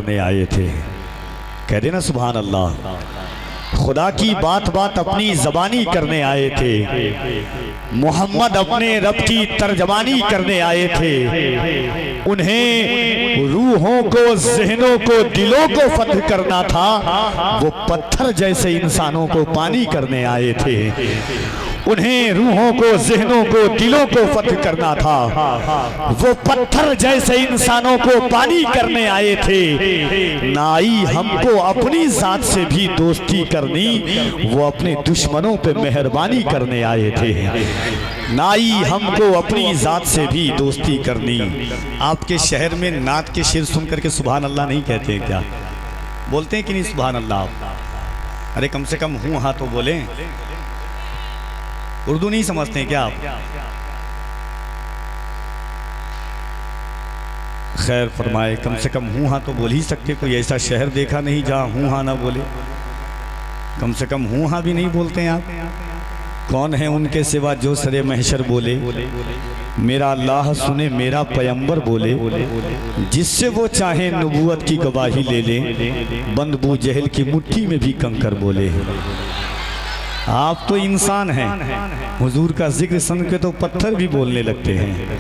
करने आए थे। कह देना सुभान अल्लाह। खुदा की बात बात अपनी ज़बानी करने आए थे। मोहम्मद अपने रब की तर्जमानी करने आए थे। उन्हें रूहों को, ज़हनों को, दिलों को फतह करना था। वो पत्थर जैसे इंसानों को पानी करने आए थे। उन्हें रूहों को, ज़हनों को, दिलों को फतह करना था। वो पत्थर जैसे इंसानों को पानी करने आए थे। नाई हमको अपनी जात से भी दोस्ती करनी, वो अपने दुश्मनों पे मेहरबानी करने आए थे। नाई हमको अपनी जात से भी दोस्ती करनी। आपके शहर में नात के शेर सुन करके सुभान अल्लाह नहीं कहते हैं क्या? बोलते हैं कि नहीं सुभान अल्लाह? अरे कम से कम हूँ हाँ तो बोलें। उर्दू नहीं समझते हैं क्या आप? खैर फरमाए, कम से कम हूँ हाँ तो बोल ही सकते। कोई ऐसा शहर देखा नहीं जहाँ हूँ हाँ ना बोले। कम से कम हूँ हाँ भी नहीं बोलते हैं आप। कौन है उनके सिवा जो सरे महशर बोले, मेरा अल्लाह सुने मेरा पैगंबर बोले। जिससे वो चाहे नबूवत की गवाही ले ले, बंद बू जहल की मुट्ठी में भी कंकर बोले। आप तो इंसान हैं, हुजूर का जिक्र सुन के तो पत्थर भी बोलने लगते हैं।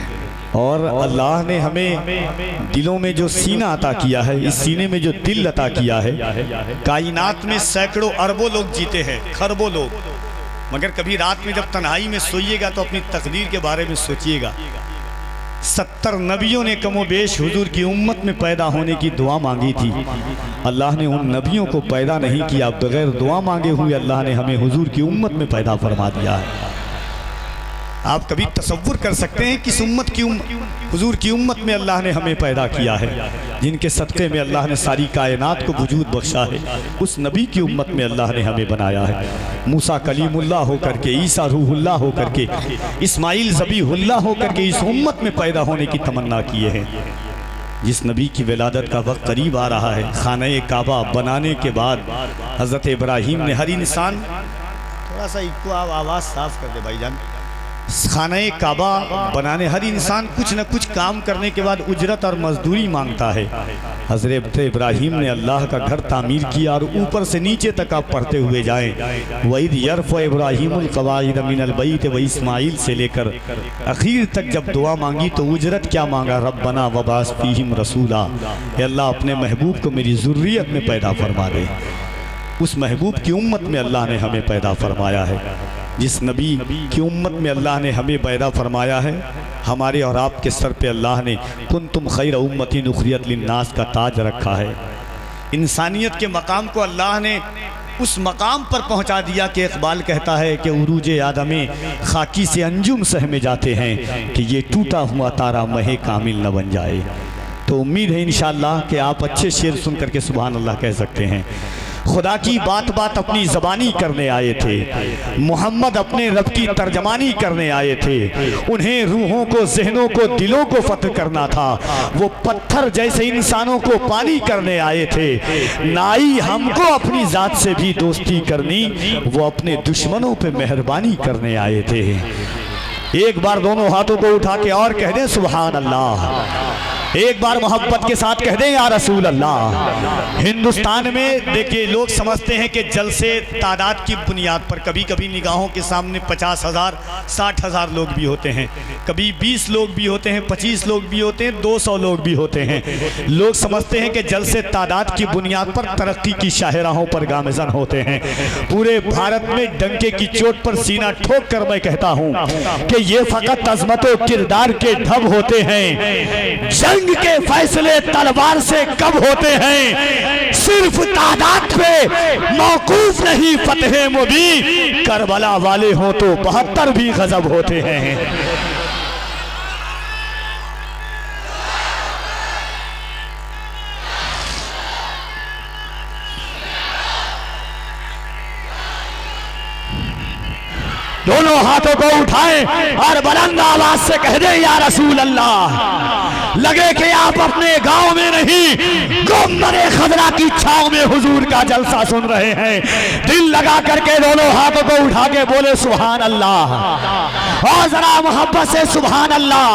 और अल्लाह ने हमें दिलों में जो सीना अता किया है, इस सीने में जो दिल अता किया है, कायनात में सैकड़ों अरबों लोग जीते हैं, खरबों लोग। मगर कभी रात में जब तन्हाई में सोइएगा तो अपनी तकदीर के बारे में सोचिएगा। 70 नबियों ने कमोबेश हुजूर की उम्मत में पैदा होने की दुआ मांगी थी। अल्लाह ने उन नबियों को पैदा नहीं किया, बगैर दुआ मांगे हुए अल्लाह ने हमें हुजूर की उम्मत में पैदा फरमा दिया है। आप कभी तसव्वुर कर सकते हैं किस उम्मत की हुजूर की उम्मत में अल्लाह ने हमें पैदा किया है, जिनके सदक़े में अल्लाह ने सारी कायनात को वजूद बख्शा है। उस नबी की उम्मत में अल्लाह ने हमें बनाया है। मूसा कलीमुल्लाह होकर के, ईसा रूहुल्लाह होकर के, इस्माइल ज़बीहुल्लाह होकर के इस उम्मत में पैदा होने की तमन्ना किए हैं। जिस नबी की विलादत का वक्त करीब आ रहा है, खाने काबा बनाने के बाद हज़रत इब्राहीम ने, हर इंसान थोड़ा सा इको आवाज़ साफ कर दे भाईजान, खाना काबा बनाने हर इंसान कुछ न कुछ काम करने के बाद उजरत और मजदूरी मांगता है। हज़रत इब्राहीम ने अल्लाह का घर तामीर किया और ऊपर से नीचे तक आप पढ़ते हुए जाएं। वईद यरफ़ इब्राहीमुल क़वाइद मिनल बैत व इस्माइल से लेकर आखिर तक जब दुआ मांगी तो उजरत क्या मांगा? रब्बना वबास फ़ीहिम रसूला, अल्लाह अपने महबूब को मेरी ज़ुर्रियत में पैदा फरमा दे। उस महबूब की उम्मत में अल्लाह ने हमें पैदा फरमाया है। जिस नबी की उम्मत में अल्लाह ने हमें पैदा फरमाया है, हमारे और आपके सर पे अल्लाह ने कुंतुम खैर उम्मतिन उखरियत लिन्नास का ताज रखा है। इंसानियत के मकाम को अल्लाह ने उस मकाम पर पहुंचा दिया कि इकबाल कहता है कि उरूजे आदमे खाकी से अंजुम सहमे जाते हैं कि ये टूटा हुआ तारा महे कामिल न बन जाए। तो उम्मीद है इंशाअल्लाह कि आप अच्छे शेर सुन करके सुभान अल्लाह कह सकते हैं। खुदा की बात बात अपनी ज़बानी करने आए थे। मोहम्मद अपने रब की तर्जमानी करने आए थे। उन्हें रूहों को, ज़हनों को, दिलों को फतह करना था। वो पत्थर जैसे इंसानों को पानी करने आए थे। नाई हमको अपनी ज़ात से भी दोस्ती करनी, वो अपने दुश्मनों पे मेहरबानी करने आए थे। एक बार दोनों हाथों को उठा के और कह दें सुभान अल्लाह। एक बार मोहब्बत के साथ कह दें या रसूल अल्लाह। हिंदुस्तान में देखिए, लोग समझते हैं कि जलसे तादाद की बुनियाद पर कभी कभी निगाहों के सामने 50,000 60,000 लोग भी होते हैं, कभी 20 लोग भी होते हैं, 25 लोग भी होते हैं, 200 लोग भी होते हैं। लोग समझते हैं कि जलसे तादाद की बुनियाद पर तरक्की की शाहराहों पर गामज़न होते हैं। पूरे भारत में डंके की चोट पर सीना ठोक कर मैं कहता हूँ कि ये फ़कत अज़मत व किरदार के ढब होते हैं। जंग के फैसले तलवार से कब होते हैं? सिर्फ तादाद पे मौकूफ नहीं फतह मुबीन। करबला वाले हों तो 72 भी गजब होते हैं। दोनों हाथों को उठाएं और बुलंद आवाज से कह दें या रसूल अल्लाह। लगे कि आप अपने गांव में नहीं, गुंबद खजरा की छांव में हुजूर का जलसा सुन रहे हैं। दिल लगा करके दोनों हाथों को उठा के बोले सुभान अल्लाह, और जरा मोहब्बत से सुभान अल्लाह।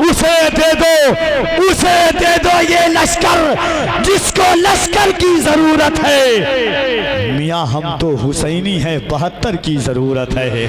उसे दे दो ये लश्कर जिस लश्कर की जरूरत है, मियाँ हम तो हुसैनी है 72 की जरूरत है।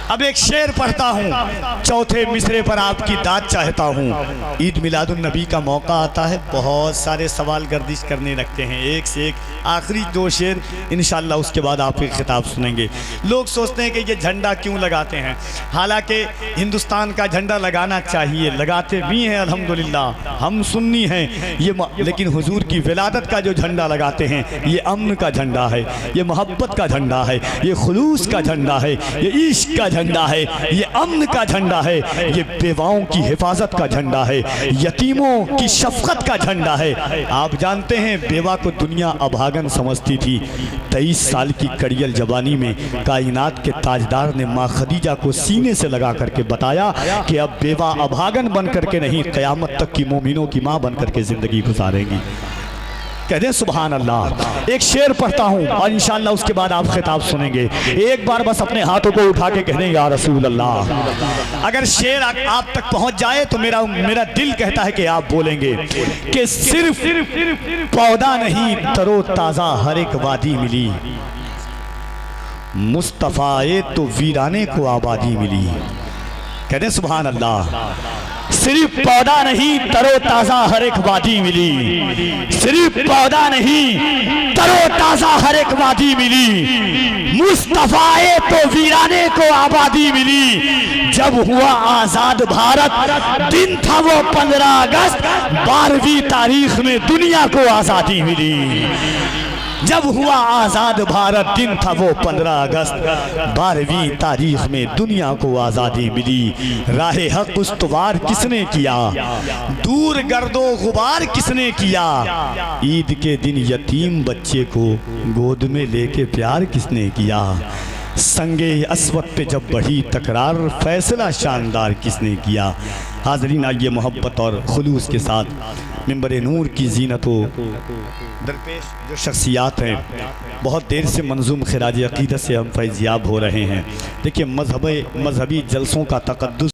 अब एक शेर पढ़ता हूँ, चौथे मिसरे पर आपकी दाद चाहता हूँ। ईद मिलादुन नबी का मौका आता है, बहुत सारे सवाल गर्दिश करने लगते हैं, एक से एक। आखिरी 2 शेर इंशाअल्लाह, उसके बाद आपके खिताब सुनेंगे। लोग सोचते हैं कि ये झंडा क्यों लगाते हैं, हालांकि हिंदुस्तान का झंडा लगाना चाहिए, लगाते भी हैं अल्हम्दुलिल्लाह, हम सुन्नी हैं ये, लेकिन हुजूर की विलादत का जो झंडा लगाते हैं ये अमन का झंडा है, ये मोहब्बत का झंडा है, ये खुलूस का झंडा है, ये इश्क का झंडा है, ये अमन का झंडा है, ये बेवाओं की हिफाजत का झंडा है, यतीमों की शफकत का झंडा है। आप जानते हैं बेवा को दुनिया अभागन समझती थी। 23 साल की कड़ियल जवानी में कायनात के ताजदार ने माँ खदीजा को सीने से लगा करके बताया कि अब बेवा अभागन बन करके नहीं, क़यामत तक की मोमिनों की माँ बन करके जिंदगी गुजारेंगी। कहते हैं सुभान अल्लाह। एक शेर पढ़ता हूँ और इंशाअल्लाह उसके बाद आप खिताब सुनेंगे। एक बार बस अपने हाथों को उठा के कह दें या रसूल अल्लाह। अगर शेर आप तक पहुँच जाए तो मेरा दिल कहता है कि आप बोलेंगे कि सिर्फ पौधा नहीं तरो ताज़ा हर एक वादी मिली, मुस्तफ़ाए तो वीराने को आबादी मिली। कहते हैं सुभान अल्लाह। सिर्फ पौधा नहीं तरो ताज़ा हर एक वादी मिली, सिर्फ पौधा नहीं तरो ताज़ा हर एक वादी मिली, मुस्तफ़ाए तो वीराने को आबादी मिली। जब हुआ आज़ाद भारत दिन था वो 15 अगस्त, 12वीं तारीख में दुनिया को आज़ादी मिली। जब हुआ आज़ाद भारत दिन था वो 15 अगस्त, 12वीं तारीख में दुनिया को आज़ादी मिली। राहे हक उस्तवार किसने किया, दूर गर्दो गुबार किसने किया, ईद के दिन यतीम बच्चे को गोद में लेके प्यार किसने किया, संगे अस्वद पे जब बढ़ी तकरार फैसला शानदार किसने किया। हाज़रीन, आइए मोहब्बत और खुलूस के साथ मिंबर नूर की ज़ीनतों दरपेश जो शख्सियात हैं, बहुत देर से मंजूम खिराज अक़ीदत से हम फैज़याब हो रहे हैं। देखिए, मजहबी जलसों का तक़द्दुस